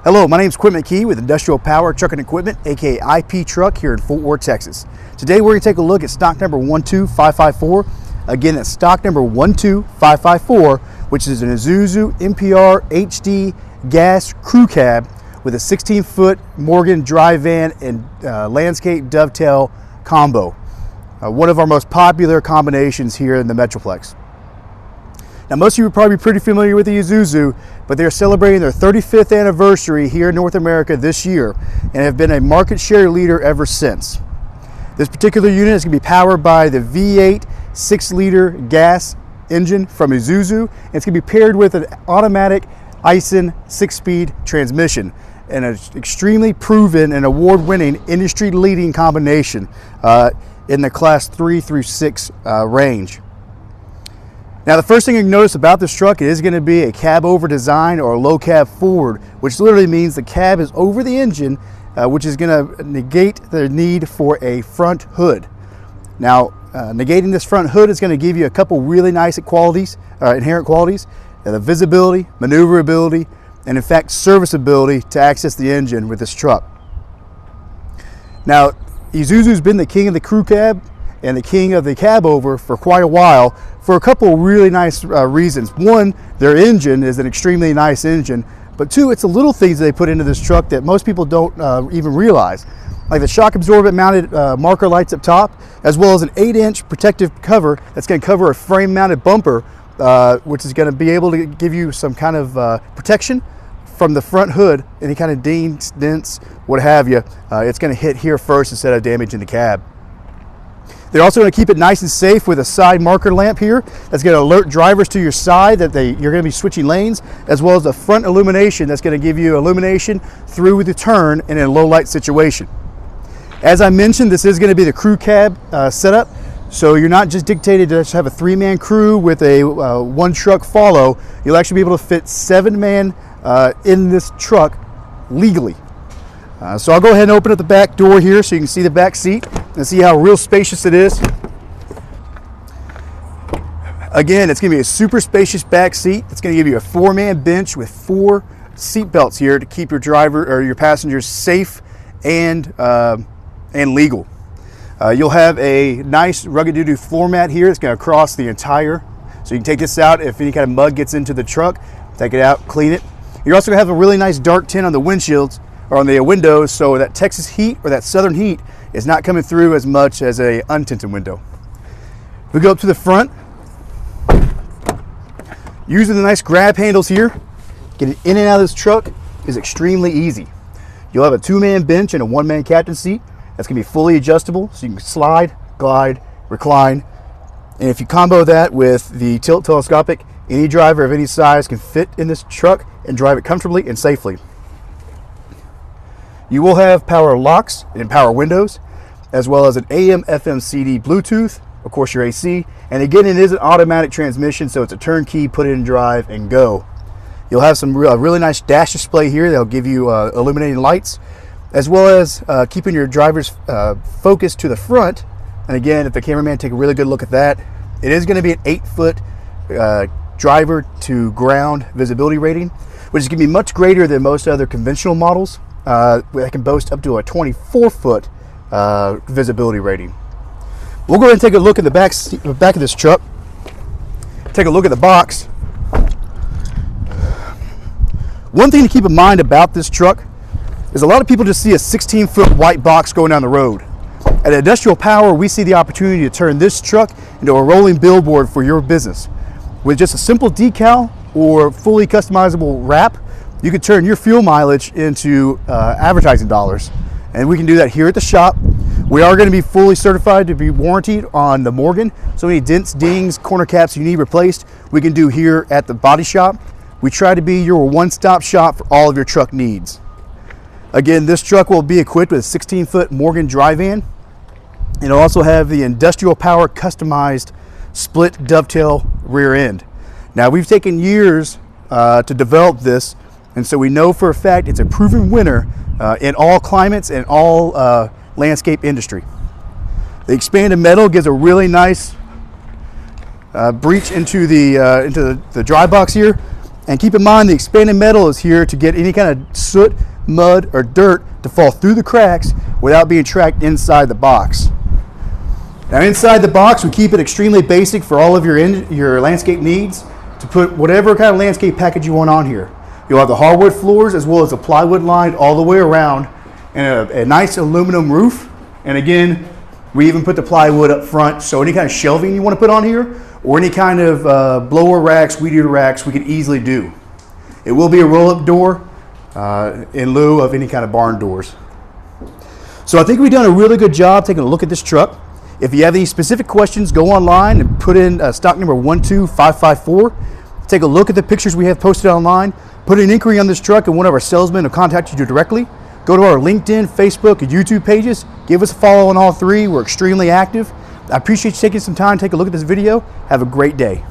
Hello, my name is Quint McKee with Industrial Power Truck and Equipment, aka IP Truck, here in Fort Worth, Texas. Today we're going to take a look at stock number 12554. Again, that's stock number 12554, which is an Isuzu NPR HD gas crew cab with a 16-foot Morgan dry van and landscape dovetail combo. One of our most popular combinations here in the Metroplex. Now, most of you are probably pretty familiar with the Isuzu, but they're celebrating their 35th anniversary here in North America this year and have been a market share leader ever since. This particular unit is going to be powered by the V8 6-liter gas engine from Isuzu, and it's going to be paired with an automatic Isuzu 6-speed transmission, and an extremely proven and award-winning industry-leading combination in the class 3 through 6 range. Now, the first thing you can notice about this truck, it is going to be a cab over design, or a low cab forward, which literally means the cab is over the engine, which is going to negate the need for a front hood. Now, negating this front hood is going to give you a couple really nice qualities, inherent qualities, the visibility, maneuverability, and in fact serviceability to access the engine with this truck. Now, Isuzu's been the king of the crew cab and the king of the cab over for quite a while for a couple really nice reasons. One, their engine is an extremely nice engine, but two, it's the little things they put into this truck that most people don't even realize, like the shock absorbent mounted marker lights up top, as well as an 8-inch protective cover that's going to cover a frame mounted bumper, which is going to be able to give you some kind of protection from the front hood. Any kind of dents, what have you, it's going to hit here first instead of damaging the cab. They're also going to keep it nice and safe with a side marker lamp here that's going to alert drivers to your side that you're going to be switching lanes, as well as the front illumination that's going to give you illumination through the turn in a low light situation. As I mentioned, this is going to be the crew cab setup, so you're not just dictated to just have a 3-man crew with a 1-truck follow. You'll actually be able to fit 7 men in this truck legally. So I'll go ahead and open up the back door here so you can see the back seat and see how real spacious it is. Again, it's going to be a super spacious back seat. It's going to give you a 4-man bench with 4 seat belts here to keep your driver or your passengers safe and legal. You'll have a nice rugged duty floor mat here. It's going to cross the entire, so you can take this out if any kind of mud gets into the truck. Take it out, clean it. You're also going to have a really nice dark tint on the windshields or on the windows, so that Texas heat or that southern heat is not coming through as much as a untinted window. We go up to the front. Using the nice grab handles here, getting in and out of this truck is extremely easy. You'll have a 2-man bench and a 1-man captain seat that's going to be fully adjustable, so you can slide, glide, recline, and if you combo that with the tilt telescopic, any driver of any size can fit in this truck and drive it comfortably and safely. You will have power locks and power windows, as well as an AM, FM, CD, Bluetooth, of course your AC, and again it is an automatic transmission, so it's a turnkey, put it in drive and go. You'll have some really nice dash display here that'll give you illuminating lights, as well as keeping your driver's focus to the front. And again, if the cameraman take a really good look at that, it is going to be an 8-foot driver to ground visibility rating, which is going to be much greater than most other conventional models. That can boast up to a 24-foot visibility rating. We'll go ahead and take a look at the back of this truck. Take a look at the box. One thing to keep in mind about this truck is a lot of people just see a 16-foot white box going down the road. At Industrial Power, we see the opportunity to turn this truck into a rolling billboard for your business. With just a simple decal or fully customizable wrap, you can turn your fuel mileage into advertising dollars. And we can do that here at the shop. We are going to be fully certified to be warranted on the Morgan. So any dents, dings, corner caps you need replaced, we can do here at the body shop. We try to be your one-stop shop for all of your truck needs. Again, this truck will be equipped with a 16-foot Morgan dry van. It'll also have the Industrial Power customized split dovetail rear end. Now, we've taken years to develop this, and so we know for a fact it's a proven winner in all climates and all landscape industry. The expanded metal gives a really nice breach into the dry box here, And keep in mind the expanded metal is here to get any kind of soot, mud, or dirt to fall through the cracks without being tracked inside the box. Now inside the box, we keep it extremely basic for all of your landscape needs to put whatever kind of landscape package you want on here. You'll have the hardwood floors as well as the plywood lined all the way around, and a nice aluminum roof. And again, we even put the plywood up front, so any kind of shelving you want to put on here or any kind of blower racks, weed eater racks, we can easily do. It will be a roll-up door in lieu of any kind of barn doors. So I think we've done a really good job taking a look at this truck. If you have any specific questions, go online and put in stock number 12554. Take a look at the pictures we have posted online. Put an inquiry on this truck and one of our salesmen will contact you directly. Go to our LinkedIn, Facebook, and YouTube pages. Give us a follow on all three. We're extremely active. I appreciate you taking some time to take a look at this video. Have a great day.